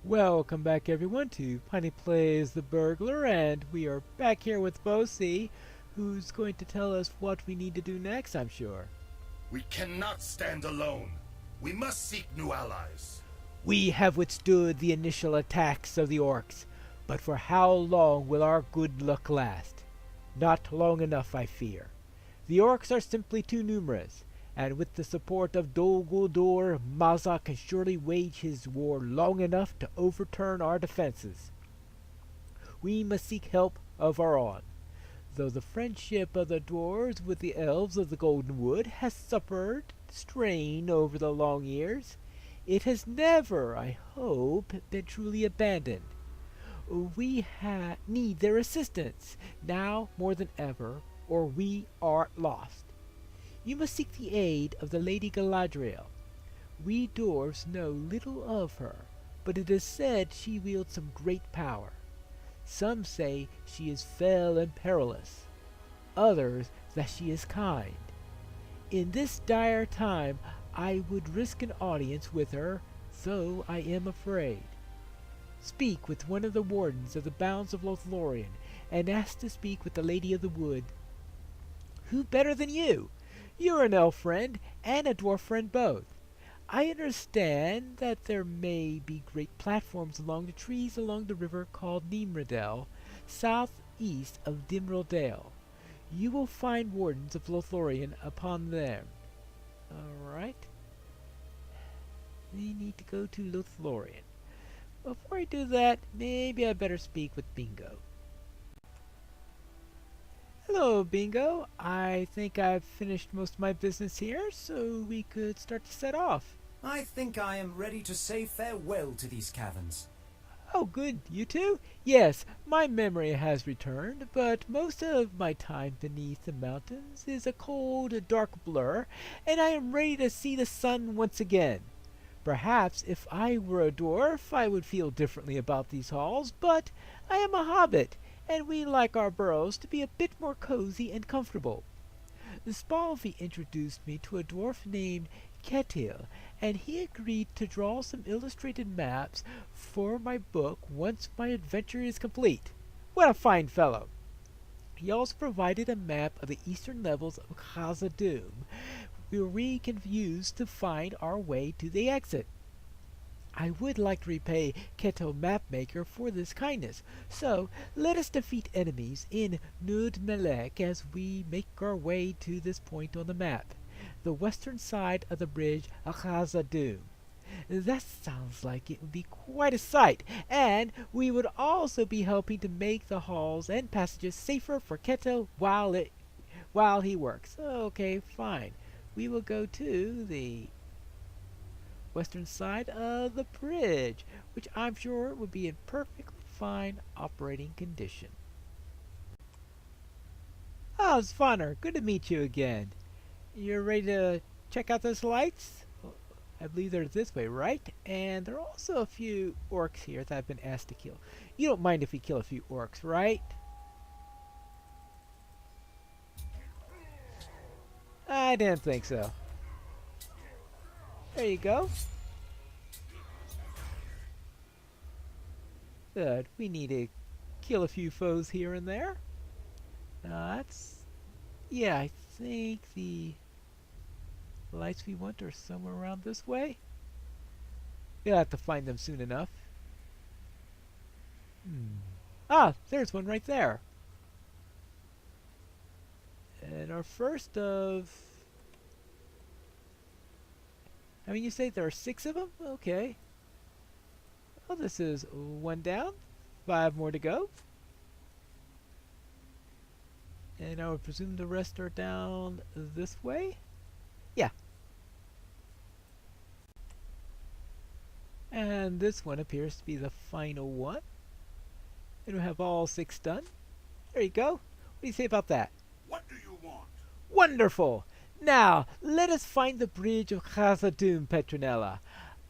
Welcome back everyone to Piney Plays the Burglar, and we are back here with Bosie, who's going to tell us what we need to do next, I'm sure. We cannot stand alone. We must seek new allies. We have withstood the initial attacks of the orcs, but for how long will our good luck last? Not long enough, I fear. The orcs are simply too numerous, and with the support of Dol Guldur, Maza can surely wage his war long enough to overturn our defenses. We must seek help of our own. Though the friendship of the dwarves with the elves of the Golden Wood has suffered strain over the long years, it has never, I hope, been truly abandoned. We need their assistance, now more than ever, or we are lost. You must seek the aid of the Lady Galadriel. We dwarfs know little of her, but it is said she wields some great power. Some say she is fell and perilous, others that she is kind. In this dire time I would risk an audience with her, though I am afraid. Speak with one of the wardens of the bounds of Lothlorien, and ask to speak with the Lady of the Wood. Who better than you? You're an elf friend and a dwarf friend both. I understand that there may be great platforms along the trees along the river called Nimrodel, southeast of Dimril Dale. You will find wardens of Lothlorien upon them. Alright. We need to go to Lothlorien. Before I do that, maybe I better speak with Bingo. Hello, Bingo. I think I've finished most of my business here, so we could start to set off. I think I am ready to say farewell to these caverns. Oh, good. You too? Yes, my memory has returned, but most of my time beneath the mountains is a cold, dark blur, and I am ready to see the sun once again. Perhaps if I were a dwarf, I would feel differently about these halls, but I am a hobbit, and we like our burrows to be a bit more cozy and comfortable. Spalvey introduced me to a dwarf named Ketil, and he agreed to draw some illustrated maps for my book once my adventure is complete. What a fine fellow! He also provided a map of the eastern levels of Khazad-dûm, where we can use to find our way to the exit. I would like to repay Keto Mapmaker for this kindness, so let us defeat enemies in Nud Melek as we make our way to this point on the map, the western side of the bridge of Khazad-dûm. That sounds like it would be quite a sight, and we would also be helping to make the halls and passages safer for Keto while he works. Okay, fine. We will go to the western side of the bridge, which I'm sure would be in perfectly fine operating condition. Oh, Svanner, good to meet you again. You're ready to check out those lights? I believe they're this way, right? And there are also a few orcs here that I've been asked to kill. You don't mind if we kill a few orcs, right? I didn't think so. There you go. Good. We need to kill a few foes here and there. Yeah, I think the lights we want are somewhere around this way. We'll have to find them soon enough. Ah, there's one right there. And our first of... I mean, you say there are 6 of them? Okay. Well, this is 1 down. 5 more to go. And I would presume the rest are down this way? Yeah. And this one appears to be the final one. And we have all 6 done. There you go. What do you say about that? What do you want? Wonderful! Now, let us find the bridge of Khazad-dûm, Petronella.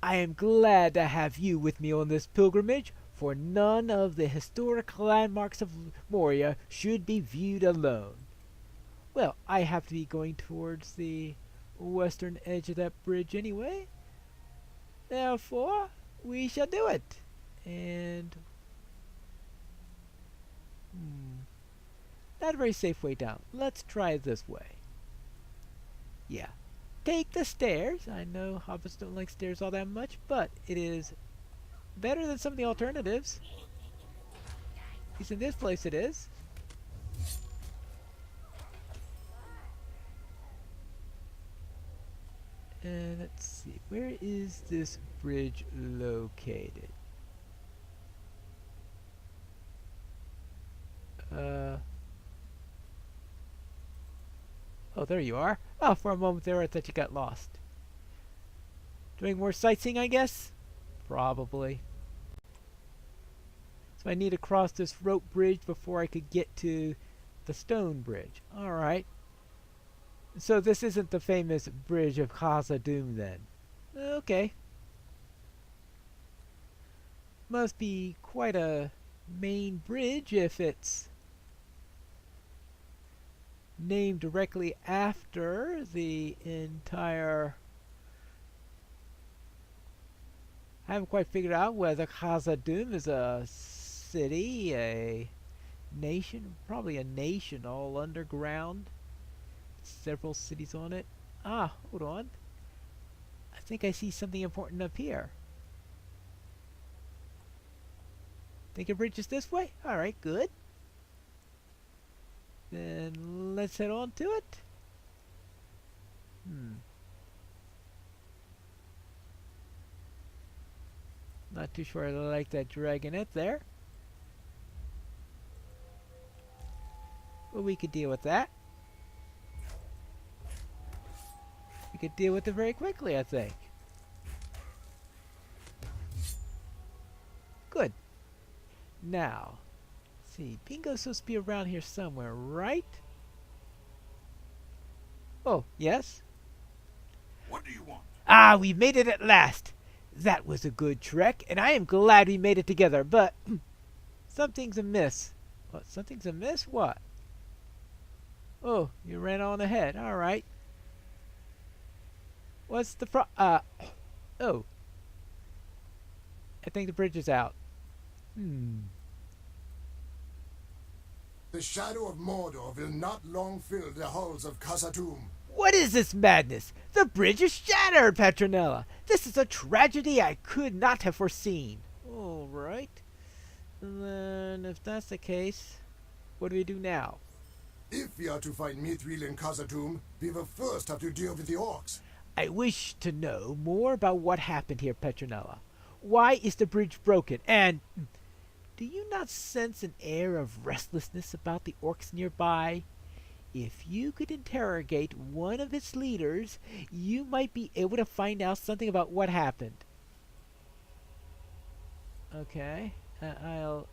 I am glad to have you with me on this pilgrimage, for none of the historic landmarks of Moria should be viewed alone. Well, I have to be going towards the western edge of that bridge anyway. Therefore, we shall do it. And not a very safe way down. Let's try it this way. Yeah. Take the stairs. I know hobbits don't like stairs all that much, but it is better than some of the alternatives. At least in this place it is. And let's see, where is this bridge located? Oh, there you are. Oh, for a moment there I thought you got lost. Doing more sightseeing, I guess? Probably. So I need to cross this rope bridge before I could get to the stone bridge. Alright. So this isn't the famous bridge of Khazad-dûm then. Okay. Must be quite a main bridge if it's named directly after the entire... I haven't quite figured out whether Khazad-dûm is a city, a nation, probably a nation all underground. Several cities on it. Ah, hold on. I think I see something important up here. Think a bridge is this way? Alright, good. Then let's head on to it. Not too sure I like that dragonette there. But we could deal with that. We could deal with it very quickly, I think. Good. Now, let's see. Bingo's supposed to be around here somewhere, right? Oh, yes? What do you want? Ah, we made it at last. That was a good trek, and I am glad we made it together, but something's amiss. What? Something's amiss? What? Oh, you ran on ahead. All right. What's the oh. I think the bridge is out. The shadow of Mordor will not long fill the halls of Khazad-dûm. What is this madness? The bridge is shattered, Petronella. This is a tragedy I could not have foreseen. All right. Then, if that's the case, what do we do now? If we are to find Mithril in Khazad-dûm, we will first have to deal with the orcs. I wish to know more about what happened here, Petronella. Why is the bridge broken? And do you not sense an air of restlessness about the orcs nearby? If you could interrogate one of its leaders, you might be able to find out something about what happened. Okay, I'll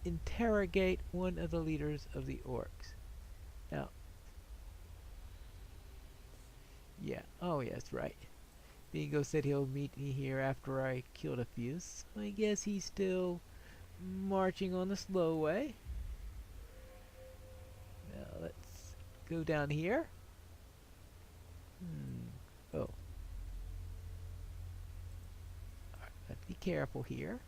interrogate one of the leaders of the orcs. Now, yeah, oh yes, right. Bingo said he'll meet me here after I killed a few, so I guess he's still marching on the slow way. Now let's go down here. Oh. Alright, let's be careful here.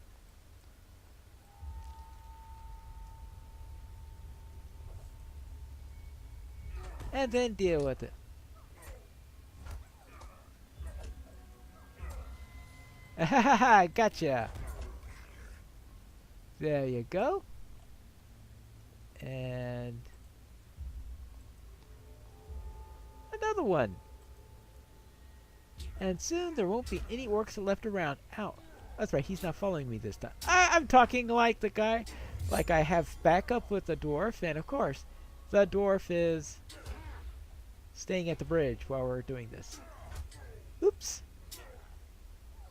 And then deal with it. Ahaha, gotcha. There you go. And another one. And soon there won't be any orcs left around. Ow. That's right, he's not following me this time. I'm talking like the guy, like I have backup with the dwarf, and of course, the dwarf is staying at the bridge while we're doing this. Oops.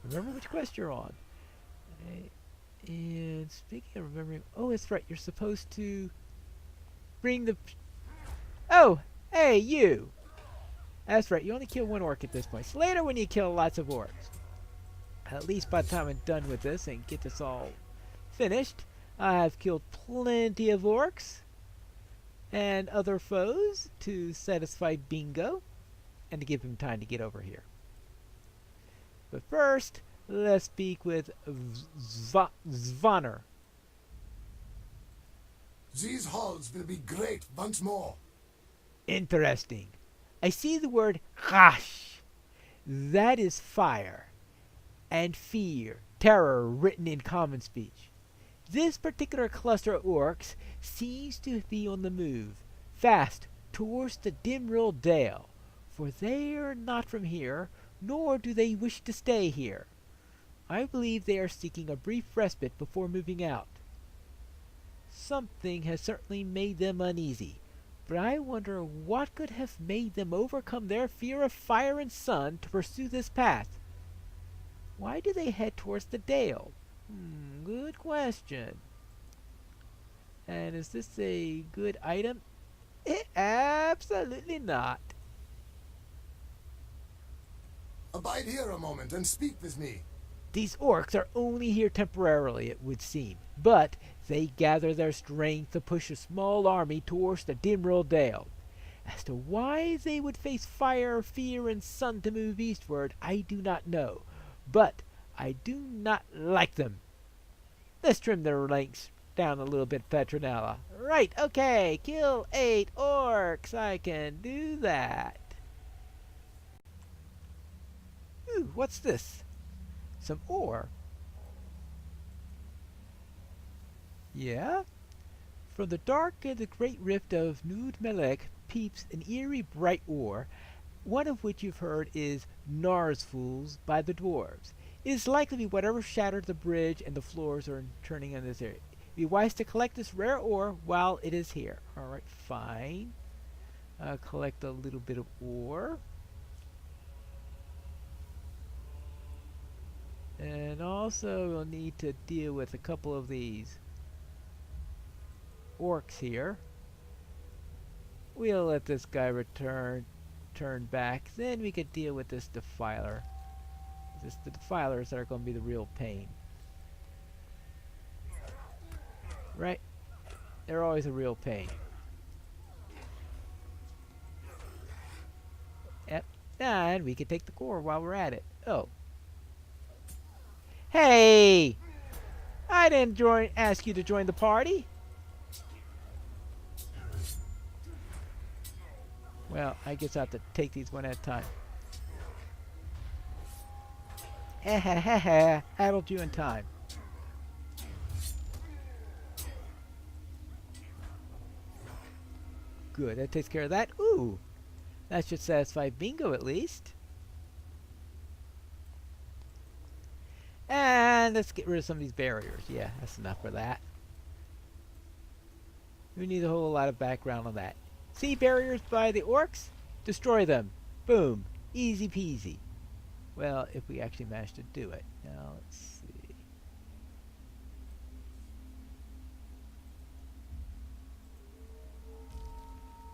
Remember which quest you're on. And speaking of remembering, oh, that's right, you're supposed to bring the... Oh, hey, you! That's right, you only kill one orc at this point. So later when you kill lots of orcs. At least by the time I'm done with this and get this all finished, I have killed plenty of orcs and other foes to satisfy Bingo and to give him time to get over here. But first, Let's speak with Zvanner. These halls will be great once more. Interesting. I see the word Rash. That is fire and fear, terror written in common speech. This particular cluster of orcs seems to be on the move, fast towards the Dimrill Dale, for they are not from here, nor do they wish to stay here. I believe they are seeking a brief respite before moving out. Something has certainly made them uneasy, but I wonder what could have made them overcome their fear of fire and sun to pursue this path. Why do they head towards the Dale? Good question. And is this a good item? Absolutely not. Abide here a moment and speak with me. These orcs are only here temporarily, it would seem, but they gather their strength to push a small army towards the Dimrill Dale. As to why they would face fire, fear, and sun to move eastward, I do not know, but I do not like them. Let's trim their ranks down a little bit, Petronella. Right, okay, kill 8 orcs. I can do that. Ooh, what's this? Some ore. Yeah? From the dark and the great rift of Nud Melek peeps an eerie bright ore, one of which you've heard is Narsfools by the dwarves. It is likely to be whatever shattered the bridge and the floors are turning in this area. It'd be wise to collect this rare ore while it is here. Alright, fine. Collect a little bit of ore. And also we'll need to deal with a couple of these orcs here. We'll let this guy turn back. Then we could deal with this defiler. It's the defilers that are going to be the real pain. Right? They're always a real pain. Yep. And we can take the core while we're at it. Oh. Hey! I didn't ask you to join the party. Well, I guess I have to take these one at a time. Ha ha ha ha. Addled you in time. Good, that takes care of that. Ooh! That should satisfy Bingo at least. And let's get rid of some of these barriers. Yeah, that's enough for that. We need a whole lot of background on that. See barriers by the orcs? Destroy them. Boom. Easy peasy. Well, if we actually manage to do it. Now, let's see.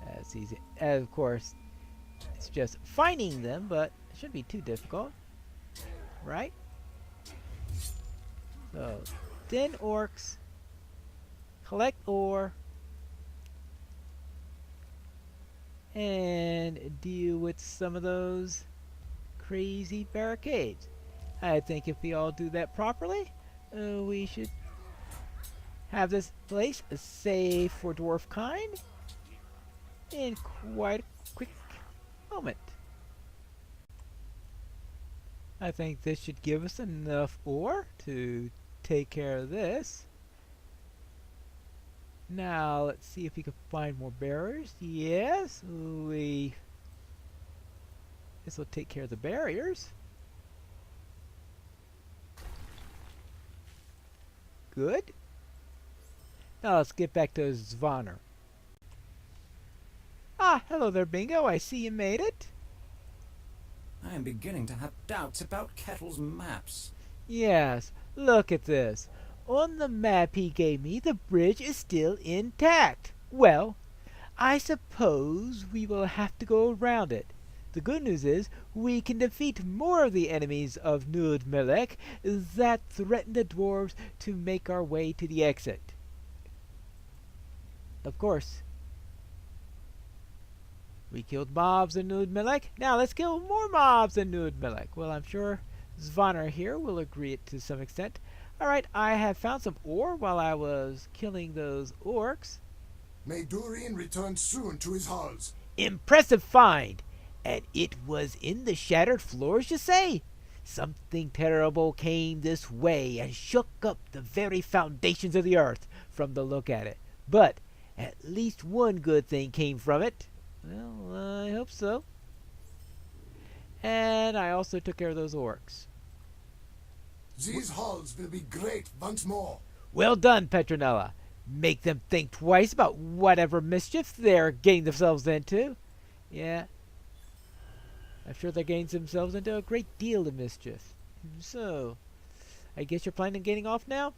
That's easy. And of course, it's just finding them, but it shouldn't be too difficult. Right? So, 10 orcs. Collect ore. And deal with some of those crazy barricades. I think if we all do that properly, we should have this place safe for dwarf kind in quite a quick moment. I think this should give us enough ore to take care of this. Now let's see if we can find more barriers. Yes, this will take care of the barriers. Good. Now let's get back to Zvanner. Ah, hello there, Bingo. I see you made it. I am beginning to have doubts about Kettle's maps. Yes, look at this. On the map he gave me, the bridge is still intact. Well, I suppose we will have to go around it. The good news is, we can defeat more of the enemies of Nud Melek that threaten the dwarves to make our way to the exit. Of course, we killed mobs in Nud Melek. Now let's kill more mobs in Nud Melek. Well, I'm sure Zvaner here will agree it to some extent. Alright, I have found some ore while I was killing those orcs. May Durian return soon to his halls. Impressive find! And it was in the shattered floors, you say? Something terrible came this way and shook up the very foundations of the earth from the look at it. But at least one good thing came from it. Well, I hope so. And I also took care of those orcs. These halls will be great once more. Well done, Petronella. Make them think twice about whatever mischief they're getting themselves into. Yeah. I'm sure they're getting themselves into a great deal of mischief. So, I guess you're planning on getting off now?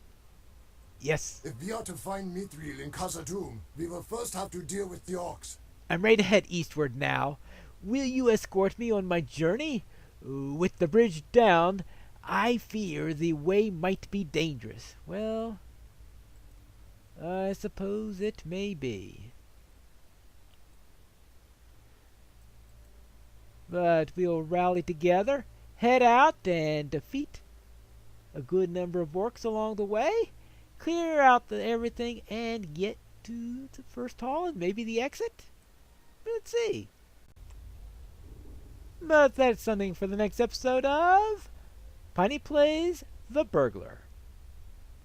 Yes. If we are to find Mithril in Khazad-dûm, we will first have to deal with the orcs. I'm ready to head eastward now. Will you escort me on my journey? With the bridge down, I fear the way might be dangerous. Well, I suppose it may be. But we'll rally together, head out, and defeat a good number of orcs along the way, clear out everything, and get to the first hall and maybe the exit. Let's see. But that's something for the next episode of Piney Plays the Burglar.